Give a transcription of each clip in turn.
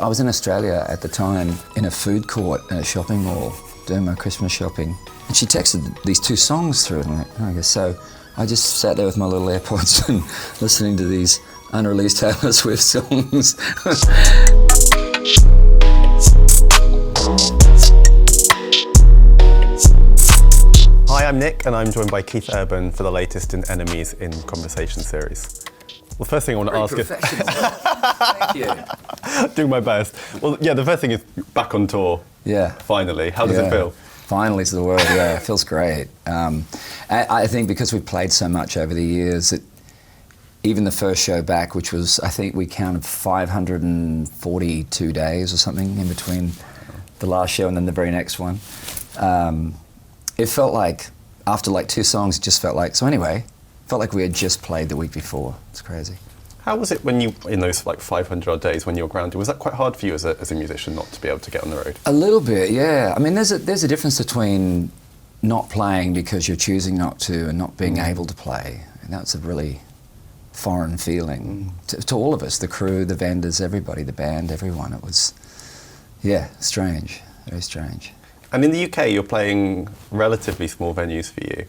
I was in Australia at the time in a food court at a shopping mall doing my Christmas shopping, and she texted these two songs through, and I'm like, oh, I guess so. I just sat there with my little AirPods and listening to these unreleased Taylor Swift songs. Hi, I'm Nick, and I'm joined by Keith Urban for the latest in NME's In Conversation series. Well, the first thing I want to ask is... Thank you. Doing my best. Well, yeah, the first thing is back on tour. Yeah. Finally. How does it feel? Finally is the word, yeah. It feels great. I think because we've played so much over the years, even the first show back, which was, I think we counted 542 days or something in between the last show and then the very next one. It felt like, after like two songs, it just felt like, felt like we had just played the week before. It's crazy. How was it when you, in those like 500 odd days when you were grounded, was that quite hard for you as a musician not to be able to get on the road? A little bit, yeah. I mean, there's a difference between not playing because you're choosing not to and not being able to play. And that's a really foreign feeling to all of us, the crew, the vendors, everybody, the band, everyone. It was, strange, very strange. And in the UK, you're playing relatively small venues for you.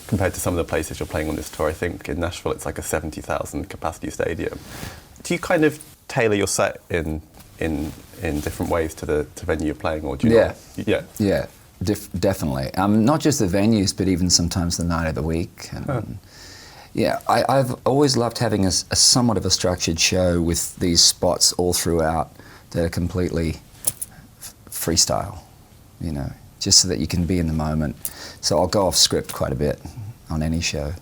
Compared to some of the places you're playing on this tour. I think in Nashville it's like a 70,000 capacity stadium. Do you kind of tailor your set in different ways to the venue you're playing, or do you not? Yeah, definitely. Not just the venues, but even sometimes the night of the week. And, I've always loved having a somewhat of a structured show with these spots all throughout that are completely freestyle, you know, just so that you can be in the moment. So I'll go off script quite a bit on any show.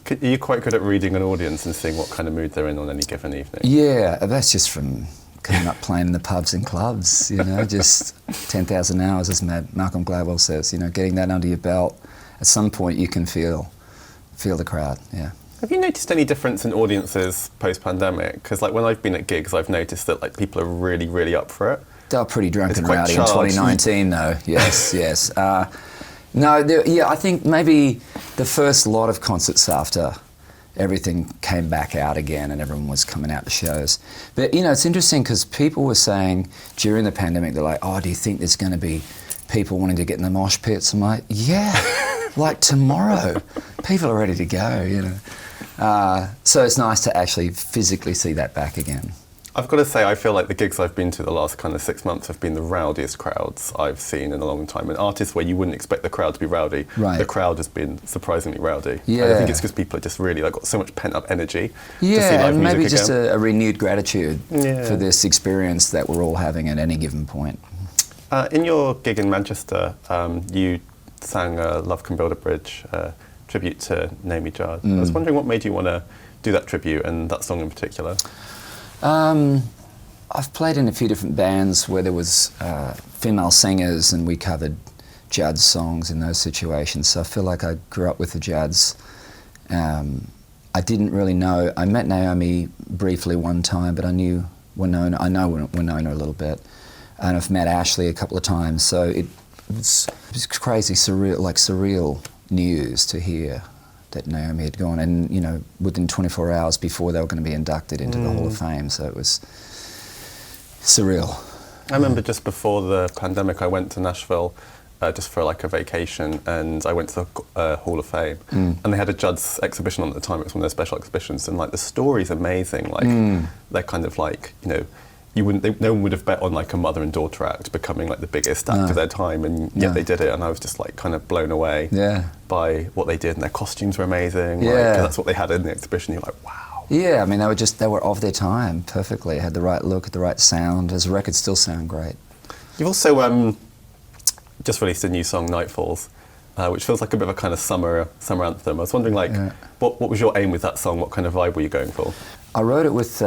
Are you quite good at reading an audience and seeing what kind of mood they're in on any given evening? Yeah, that's just from coming up playing in the pubs and clubs, you know, just 10,000 hours, as Malcolm Gladwell says, you know, getting that under your belt. At some point you can feel the crowd, yeah. Have you noticed any difference in audiences post-pandemic? Because like when I've been at gigs, I've noticed that like people are really, really up for it. They were pretty drunk and rowdy in 2019 though, yes. I think maybe the first lot of concerts after everything came back out again and everyone was coming out to shows. But, you know, it's interesting because people were saying during the pandemic, they're like, oh, do you think there's going to be people wanting to get in the mosh pits? I'm like, yeah, like tomorrow. People are ready to go, you know. So it's nice to actually physically see that back again. I've got to say, I feel like the gigs I've been to the last kind of 6 months have been the rowdiest crowds I've seen in a long time. And artists where you wouldn't expect the crowd to be rowdy, the crowd has been surprisingly rowdy. Yeah. And I think it's because people are just really like got so much pent-up energy to see live and music maybe just again. a renewed gratitude for this experience that we're all having at any given point. In your gig in Manchester, you sang Love Can Build a Bridge, tribute to Naomi Judd. I was wondering what made you want to do that tribute and that song in particular? I've played in a few different bands where there was female singers and we covered Judd's songs in those situations. So I feel like I grew up with the Judds. I didn't really know. I met Naomi briefly one time, but I knew Winona. I know Winona a little bit, and I've met Ashley a couple of times. So it was crazy, surreal news to hear that Naomi had gone, and you know, within 24 hours before they were going to be inducted into the Hall of Fame, so it was surreal. I remember just before the pandemic, I went to Nashville just for like a vacation, and I went to the Hall of Fame, and they had a Judd's exhibition on at the time. It was one of their special exhibitions, and like the story's amazing. Like they're kind of like, you know, no one would have bet on like a mother and daughter act becoming like the biggest act of their time, and yet they did it, and I was just like kind of blown away by what they did, and their costumes were amazing. Like, 'cause that's what they had in the exhibition. You're like, wow. Yeah, I mean they were of their time perfectly. Had the right look, had the right sound. As a record, still sound great. You've also just released a new song, Nightfalls, which feels like a bit of a kind of summer anthem. I was wondering, like, what was your aim with that song? What kind of vibe were you going for? I wrote it with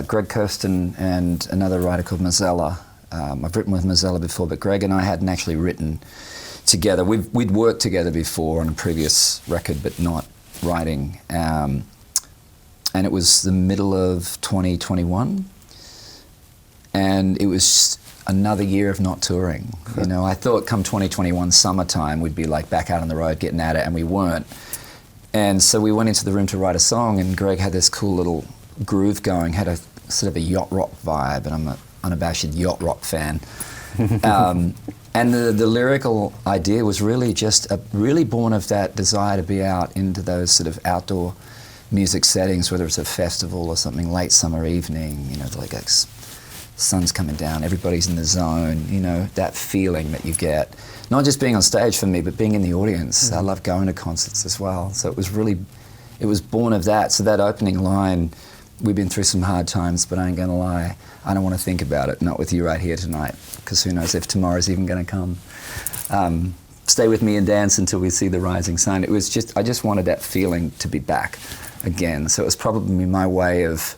Greg Kirsten and another writer called Mazzella. I've written with Mazzella before, but Greg and I hadn't actually written together. We'd worked together before on a previous record, but not writing. And it was the middle of 2021, and it was another year of not touring. You know, I thought come 2021 summertime we'd be like back out on the road getting at it, and we weren't. And so we went into the room to write a song, and Greg had this cool little groove going, had a sort of a yacht rock vibe, and I'm like, unabashed yacht rock fan. And the lyrical idea was really just really born of that desire to be out into those sort of outdoor music settings, whether it's a festival or something, late summer evening, you know, like sun's coming down, everybody's in the zone, you know, that feeling that you get. Not just being on stage for me, but being in the audience. I love going to concerts as well. So it was born of that. So that opening line, we've been through some hard times, but I ain't gonna lie, I don't want to think about it, not with you right here tonight, because who knows if tomorrow's even gonna come. Stay with me and dance until we see the rising sun. It was just, I just wanted that feeling to be back again. So it was probably my way of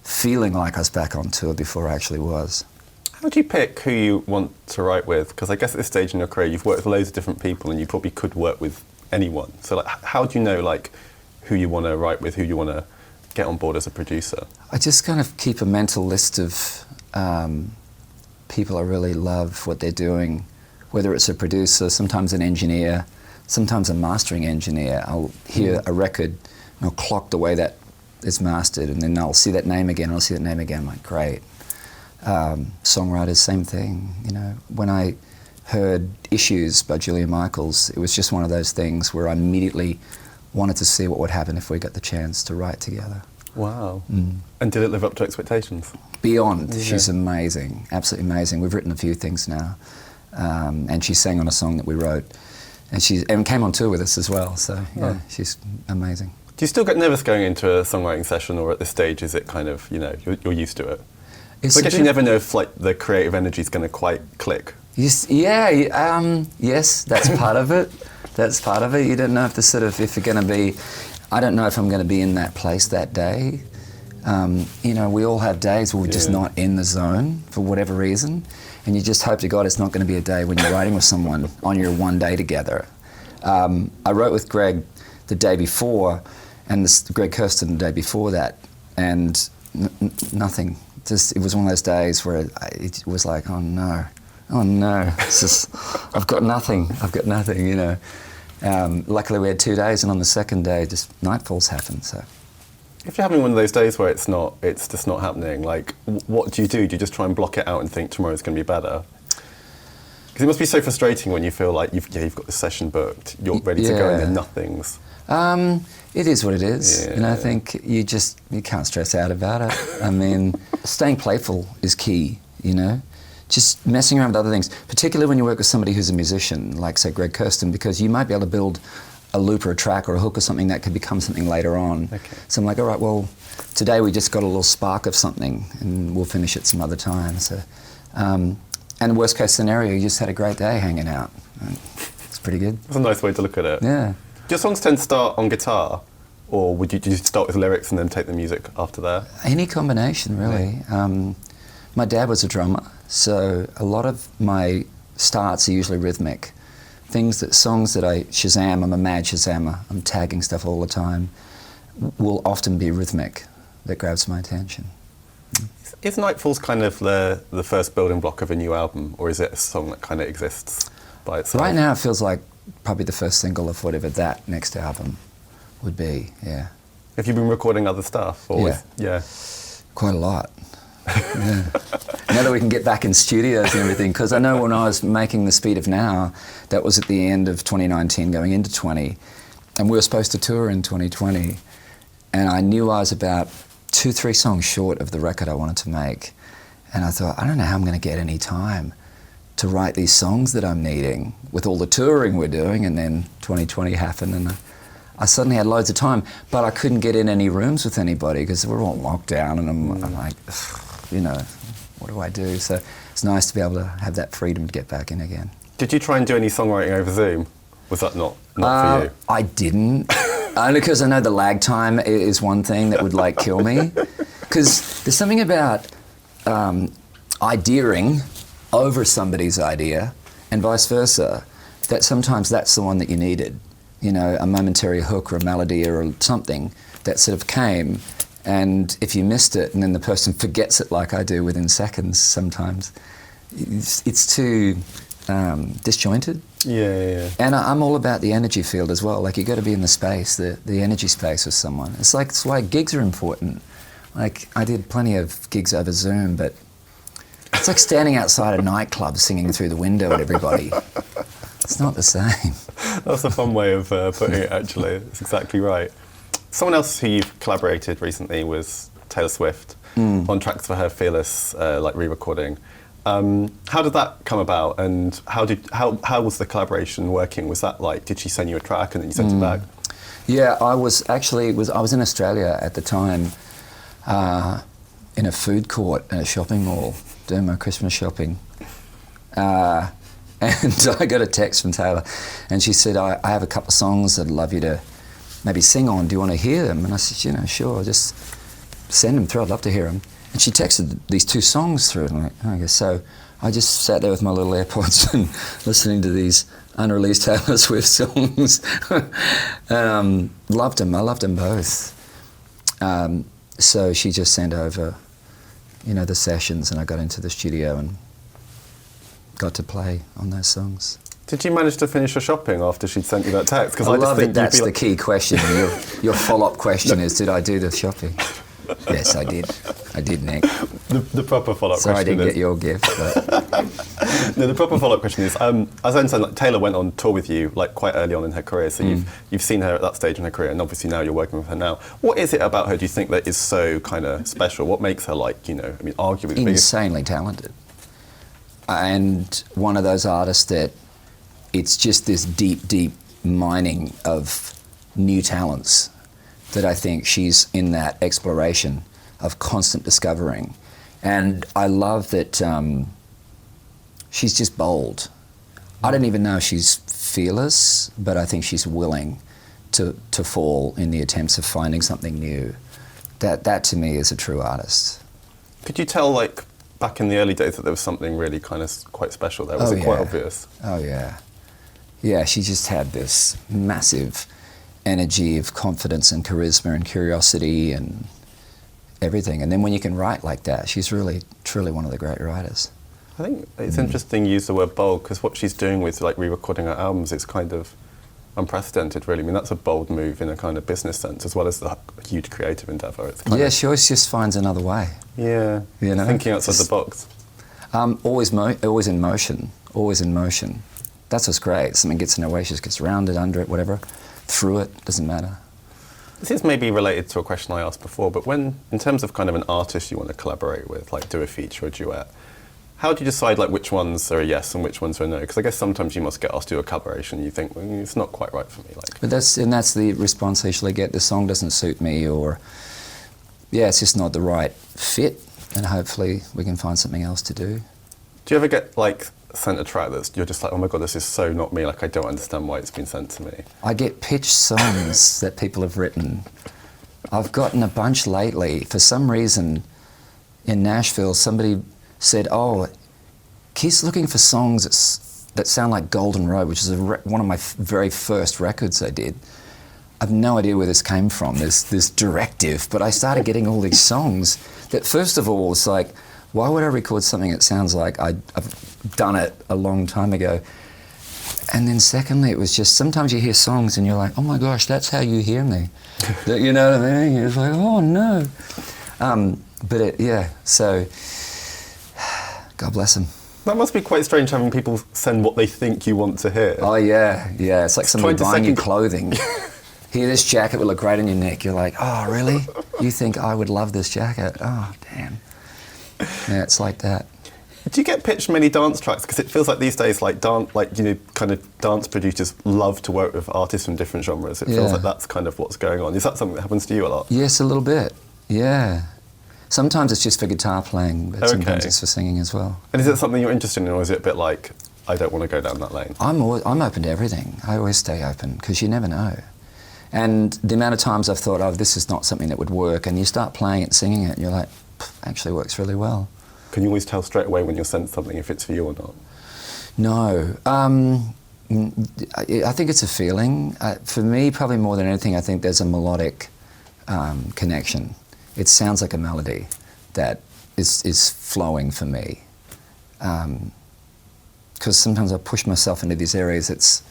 feeling like I was back on tour before I actually was. How do you pick who you want to write with? Because I guess at this stage in your career, you've worked with loads of different people and you probably could work with anyone. So like, how do you know like who you want to write with, who you want to get on board as a producer? I just kind of keep a mental list of people I really love what they're doing, whether it's a producer, sometimes an engineer, sometimes a mastering engineer. I'll hear a record and I'll clock the way that it's mastered, and then I'll see that name again, and I'll see that name again, I'm like, great. Songwriters, same thing, you know. When I heard Issues by Julia Michaels, it was just one of those things where I immediately wanted to see what would happen if we got the chance to write together. Wow. And did it live up to expectations? Beyond. Yeah. She's amazing, absolutely amazing. We've written a few things now, and she sang on a song that we wrote, and she came on tour with us as well, so yeah, she's amazing. Do you still get nervous going into a songwriting session, or at this stage is it kind of, you know, you're used to it? I guess you never know if like the creative energy is going to quite click. Yes, that's part of it. That's part of it. You don't know if if you're going to be, I don't know if I'm going to be in that place that day. You know, we all have days where we're just not in the zone for whatever reason, and you just hope to God it's not going to be a day when you're writing with someone on your one day together. I wrote with Greg the day before, and Greg Kirsten the day before that, and nothing. Just, it was one of those days where it was like, oh no, I've got nothing, you know. Luckily we had 2 days, and on the second day, just Nightfalls happened, so. If you're having one of those days where it's just not happening, like, what do? Do you just try and block it out and think tomorrow's going to be better? Because it must be so frustrating when you feel like you've got the session booked, you're ready to go, and then nothing's. It is what it is, and I think you can't stress out about it. I mean, staying playful is key, you know? Just messing around with other things, particularly when you work with somebody who's a musician, like, say, Greg Kirsten, because you might be able to build a loop or a track or a hook or something that could become something later on. Okay. So I'm like, all right, well, today we just got a little spark of something, and we'll finish it some other time. So, and worst case scenario, you just had a great day hanging out. It's pretty good. That's a nice way to look at it. Yeah. Do your songs tend to start on guitar, or do you start with lyrics and then take the music after that? Any combination, really. Yeah. My dad was a drummer, so a lot of my starts are usually rhythmic. Songs that I Shazam, I'm a mad Shazammer, I'm tagging stuff all the time, will often be rhythmic that grabs my attention. Is Nightfalls kind of the first building block of a new album, or is it a song that kind of exists by itself? Right now it feels like probably the first single of whatever that next album would be, yeah. Have you been recording other stuff? Or yeah. Quite a lot. Yeah. Now that we can get back in studios and everything, because I know when I was making The Speed of Now, that was at the end of 2019 going into 20, and we were supposed to tour in 2020, and I knew I was about 2-3 songs short of the record I wanted to make, and I thought, I don't know how I'm going to get any time to write these songs that I'm needing with all the touring we're doing, and then 2020 happened, and I suddenly had loads of time, but I couldn't get in any rooms with anybody because we're all locked down, and I'm like, you know, what do I do? So it's nice to be able to have that freedom to get back in again. Did you try and do any songwriting over Zoom? Was that not for you? I didn't, only because I know the lag time is one thing that would like kill me. Because there's something about ideaing over somebody's idea, and vice versa, that sometimes that's the one that you needed. You know, a momentary hook or a melody or something that sort of came, and if you missed it and then the person forgets it like I do within seconds sometimes, it's too disjointed. Yeah. And I'm all about the energy field as well. Like, you got to be in the space, the energy space with someone. It's why gigs are important. Like, I did plenty of gigs over Zoom, but It's like standing outside a nightclub singing through the window at everybody. It's not the same. That's a fun way of putting it, actually. It's exactly right. Someone else who you've collaborated recently was Taylor Swift on tracks for her Fearless re-recording. How did that come about, and how was the collaboration working? Was that like, did she send you a track and then you sent it back? Yeah, I was in Australia at the time, in a food court at a shopping mall doing my Christmas shopping. And I got a text from Taylor, and she said, I have a couple of songs I'd love you to maybe sing on. Do you want to hear them? And I said, sure, just send them through. I'd love to hear them. And she texted these 2 songs through, and I'm like, okay. So I just sat there with my little AirPods and listening to these unreleased Taylor Swift songs. And loved them. I loved them both. So she just sent over, the sessions, and I got into the studio and got to play on those songs. Did you manage to finish your shopping after she'd sent you that text? Because I love it. That's the key question. Your follow-up question is, did I do the shopping? Yes, I did. I did, Nick. The proper follow-up question is... Sorry I didn't get your gift, but... No, the proper follow-up question is, as I understand, Taylor went on tour with you quite early on in her career, so you've seen her at that stage in her career, and obviously now you're working with her now. What is it about her, do you think, that is so kind of special? What makes her arguably the biggest... Insanely talented. And one of those artists that it's just this deep, deep mining of new talents that I think she's in that exploration of constant discovering. And I love that she's just bold. I don't even know if she's fearless, but I think she's willing to fall in the attempts of finding something new. That to me is a true artist. Could you tell, back in the early days, that there was something really kind of quite special there? Was it quite obvious? Oh, yeah. Yeah, she just had this massive energy of confidence and charisma and curiosity and everything. And then when you can write like that, she's really, truly one of the great writers. I think it's interesting you use the word bold, because what she's doing with re-recording her albums is kind of unprecedented, really. I mean, that's a bold move in a kind of business sense, as well as the huge creative endeavour. It's kind she always just finds another way. Yeah, thinking outside the box. Always in motion, always in motion. That's what's great. Something gets in her way, she just gets around it, under it, whatever, through it, doesn't matter. This is maybe related to a question I asked before, but when, in terms of kind of an artist you want to collaborate with, like do a feature or a duet, how do you decide which ones are a yes and which ones are a no? Because I guess sometimes you must get asked to do a collaboration and you think, well, it's not quite right for me. But that's the response I usually get. The song doesn't suit me, or it's just not the right fit, and hopefully we can find something else to do. Do you ever get sent a track that's you're just like, oh my god, this is so not me, I don't understand why it's been sent to me? I get pitched songs that people have written. I've gotten a bunch lately. For some reason, in Nashville, somebody said, oh, he's looking for songs that sound like Golden Road, which is one of my very first records I did. I've no idea where this came from, this directive, but I started getting all these songs that, first of all, was like, why would I record something that sounds like I've done it a long time ago? And then secondly, it was just, sometimes you hear songs and you're like, oh my gosh, that's how you hear me. You know what I mean? It's like, oh no. So, God bless them. That must be quite strange, having people send what they think you want to hear. Oh yeah. It's like somebody buying you clothing. Here, this jacket will look great on your neck. You're like, oh really? You think I would love this jacket? Oh, damn. Yeah, it's like that. Do you get pitched many dance tracks? Because it feels like these days, kind of dance producers love to work with artists from different genres. It feels like that's kind of what's going on. Is that something that happens to you a lot? Yes, a little bit. Yeah. Sometimes it's just for guitar playing, but sometimes it's for singing as well. And is it something you're interested in, or is it a bit like, I don't want to go down that lane? I'm open to everything. I always stay open, because you never know. And the amount of times I've thought, oh, this is not something that would work, and you start playing it, singing it, and you're like, actually works really well. Can you always tell straight away when you're sent something if it's for you or not? No. I think it's a feeling. For me, probably more than anything, I think there's a melodic connection. It sounds like a melody that is flowing for me. Because sometimes I push myself into these areas, it's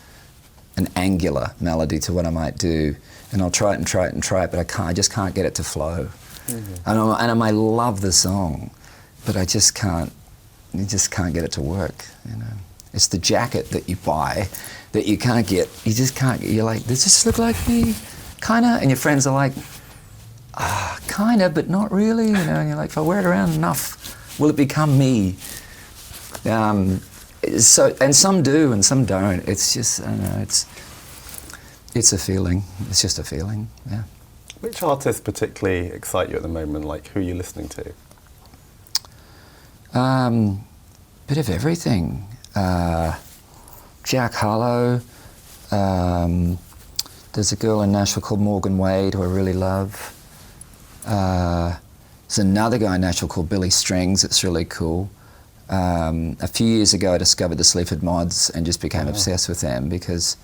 an angular melody to what I might do, and I'll try it, but I just can't get it to flow. Mm-hmm. And I might love the song, but I just can't you just can't get it to work, you know. It's the jacket that you buy that you can't get. You just can't. You're like, does this look like me? Kinda. And your friends are like, kinda, but not really, you know. And you're like, if I wear it around enough, will it become me? So, and some do, and some don't. It's just, I don't know. It's a feeling. It's just a feeling. Yeah. Which artists particularly excite you at the moment? Like, who are you listening to? Bit of everything. Jack Harlow. There's a girl in Nashville called Morgan Wade who I really love. There's another guy in Nashville called Billy Strings. It's really cool. A few years ago I discovered the Sleaford Mods and just became obsessed with them because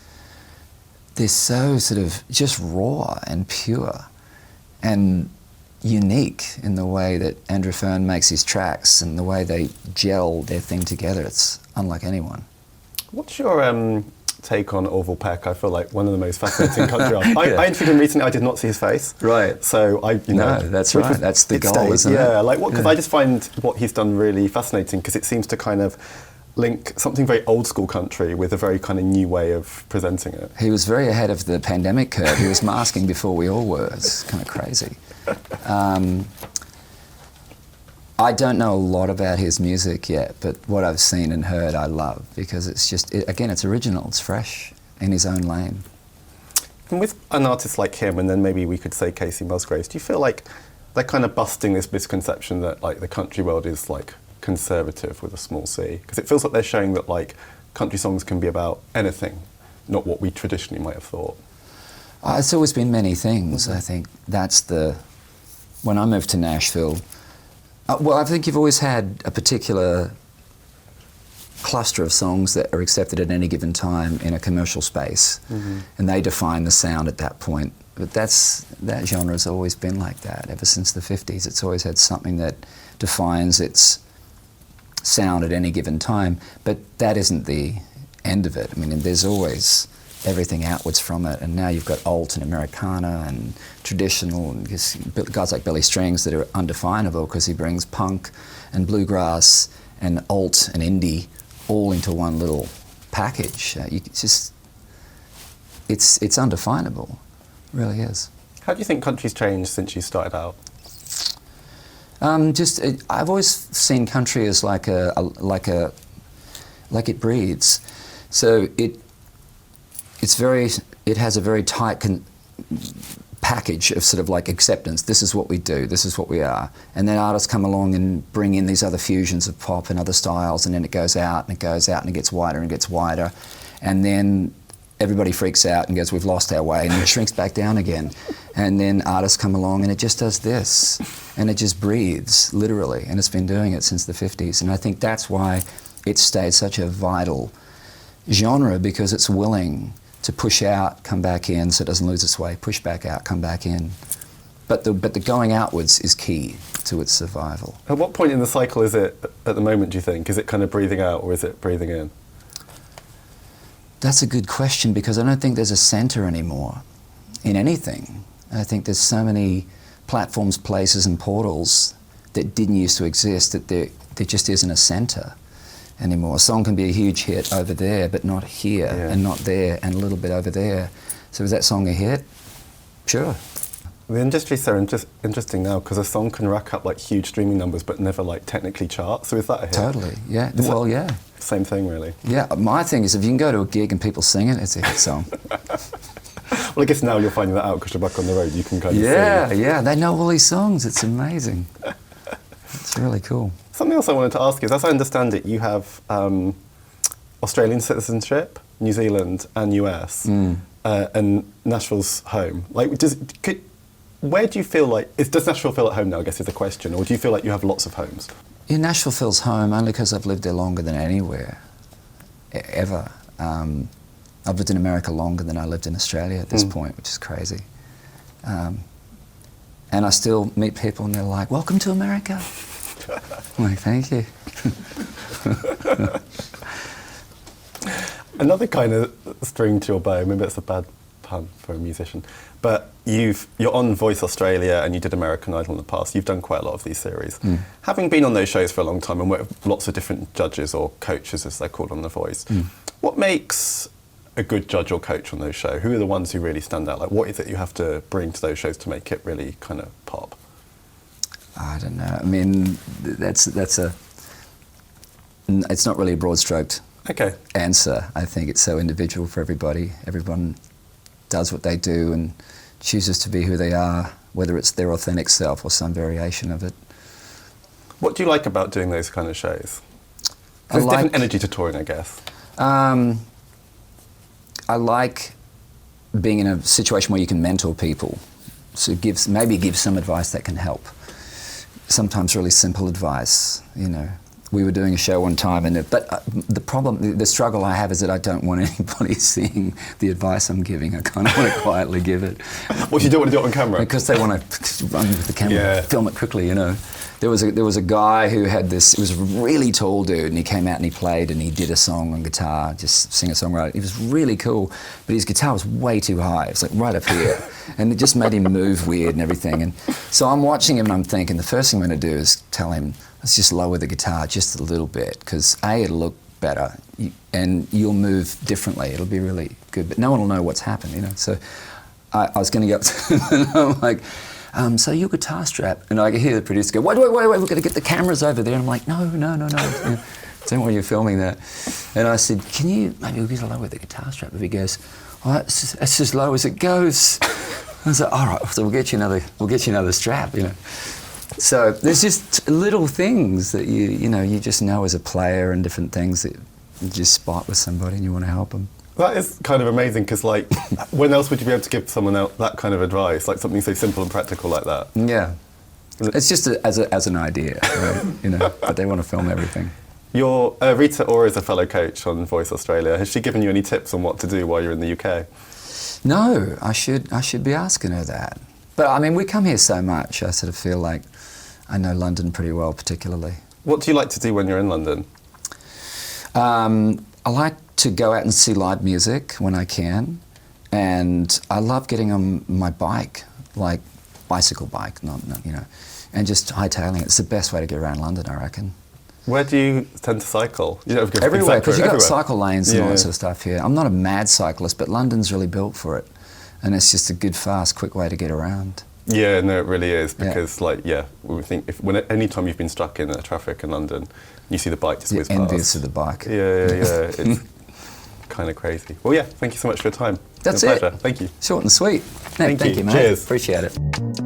they're so sort of just raw and pure and unique in the way that Andrew Fern makes his tracks and the way they gel their thing together. It's unlike anyone. What's your take on Orville Peck? I feel like one of the most fascinating country artists. I interviewed him recently. I did not see his face. Right. So No, that's right. That's the goal, isn't it? Yeah. Like what? Because I just find what he's done really fascinating because it seems to kind of link something very old school country with a very kind of new way of presenting it. He was very ahead of the pandemic curve. He was masking before we all were. It's kind of crazy. I don't know a lot about his music yet, but what I've seen and heard I love because it's just, again, it's original, it's fresh in his own lane. And with an artist like him, and then maybe we could say Casey Musgraves, do you feel like they're kind of busting this misconception that like the country world is like conservative with a small c? Because it feels like they're showing that like country songs can be about anything, not what we traditionally might have thought. It's always been many things. I think that's when I moved to Nashville, well, I think you've always had a particular cluster of songs that are accepted at any given time in a commercial space, and they define the sound at that point. But that genre's always been like that ever since the 50s. It's always had something that defines its sound at any given time, but that isn't the end of it. I mean, there's always everything outwards from it, and now you've got alt and Americana and traditional, and guys like Billy Strings that are undefinable because he brings punk and bluegrass and alt and indie all into one little package. It's undefinable, it really is. How do you think country's changed since you started out? I've always seen country as like it breathes. So it has a very tight package of sort of like acceptance. This is what we do, this is what we are. And then artists come along and bring in these other fusions of pop and other styles, and then it goes out and it goes out and it gets wider and gets wider. And then everybody freaks out and goes, we've lost our way, and it shrinks back down again. And then artists come along and it just does this. And it just breathes, literally. And it's been doing it since the 50s. And I think that's why it's stayed such a vital genre, because it's willing to push out, come back in, so it doesn't lose its way, push back out, come back in. But the going outwards is key to its survival. At what point in the cycle is it at the moment, do you think? Is it kind of breathing out or is it breathing in? That's a good question, because I don't think there's a centre anymore in anything. I think there's so many platforms, places and portals that didn't used to exist that there just isn't a centre anymore. A song can be a huge hit over there, but not here, and not there, and a little bit over there. So is that song a hit? Sure. The industry's so interesting now, because a song can rack up like huge streaming numbers but never like technically chart. So is that a hit? Totally, yeah. Well, yeah. Same thing, really. Yeah, my thing is if you can go to a gig and people sing it, it's a hit song. Well, I guess now you're finding that out because you're back on the road. You can kind of sing. Yeah, they know all these songs. It's amazing. It's really cool. Something else I wanted to ask is, as I understand it, you have Australian citizenship, New Zealand and US, and Nashville's home. Like, where do you feel like, does Nashville feel at home now, I guess is the question, or do you feel like you have lots of homes? Yeah, Nashville feels home only because I've lived there longer than anywhere, ever. I've lived in America longer than I lived in Australia at this point, which is crazy. And I still meet people and they're like, welcome to America. I'm like, thank you. Another kind of string to your bow, maybe that's a bad pun for a musician. But you're on Voice Australia and you did American Idol in the past. You've done quite a lot of these series. Having been on those shows for a long time and worked with lots of different judges or coaches, as they're called on The Voice, what makes a good judge or coach on those shows? Who are the ones who really stand out? Like, what is it you have to bring to those shows to make it really kind of pop? I don't know. I mean, it's not really a broad-stroked answer. I think it's so individual for everybody. Everyone does what they do and chooses to be who they are, whether it's their authentic self or some variation of it. What do you like about doing those kind of shows? There's different energy to touring, I guess. I like being in a situation where you can mentor people. So maybe give some advice that can help. Sometimes really simple advice, you know. We were doing a show one time, but the struggle I have is that I don't want anybody seeing the advice I'm giving. I kind of want to quietly give it. What, you don't want to do it on camera? Because they want to run with the camera, film it quickly, you know. There was a guy who had this, it was a really tall dude, and he came out and he played and he did a song on guitar, just singer-songwriter. He was really cool, but his guitar was way too high. It was like right up here. And it just made him move weird and everything. And so I'm watching him and I'm thinking, the first thing I'm going to do is tell him, let's just lower the guitar just a little bit, because A, it'll look better, and you'll move differently. It'll be really good, but no one will know what's happened, you know. So I was going to go up to him and I'm like, so your guitar strap, and I could hear the producer go, wait, we're going to get the cameras over there. And I'm like, no. You know, don't want you filming that. And I said, maybe we'll get to lower the guitar strap. If he goes, oh, that's as low as it goes. I was like, all right, so we'll get you another strap, you know. So there's just little things that you just know as a player, and different things that you just spot with somebody and you want to help them. That is kind of amazing, because like, when else would you be able to give someone else that kind of advice, like something so simple and practical like that? Yeah, it's just as an idea, right? You know, but they want to film everything. Your Rita Ora is a fellow coach on Voice Australia. Has she given you any tips on what to do while you're in the UK? No, I should be asking her that. But I mean, we come here so much. I sort of feel like I know London pretty well, particularly. What do you like to do when you're in London? I like to go out and see live music when I can, and I love getting on my bike, like bicycle bike, not you know, and just hightailing it. It's the best way to get around London, I reckon. Where do you tend to cycle? You don't have everywhere, because you've got cycle lanes and all that sort of stuff here. I'm not a mad cyclist, but London's really built for it, and it's just a good, fast, quick way to get around. Yeah, no, it really is, because any time you've been stuck in traffic in London, you see the bike just whiz past. Envious of the bike. Yeah. It's kind of crazy. Well, yeah, thank you so much for your time. That's it's a pleasure. Thank you. Short and sweet. No, thank you, mate. Cheers. Appreciate it.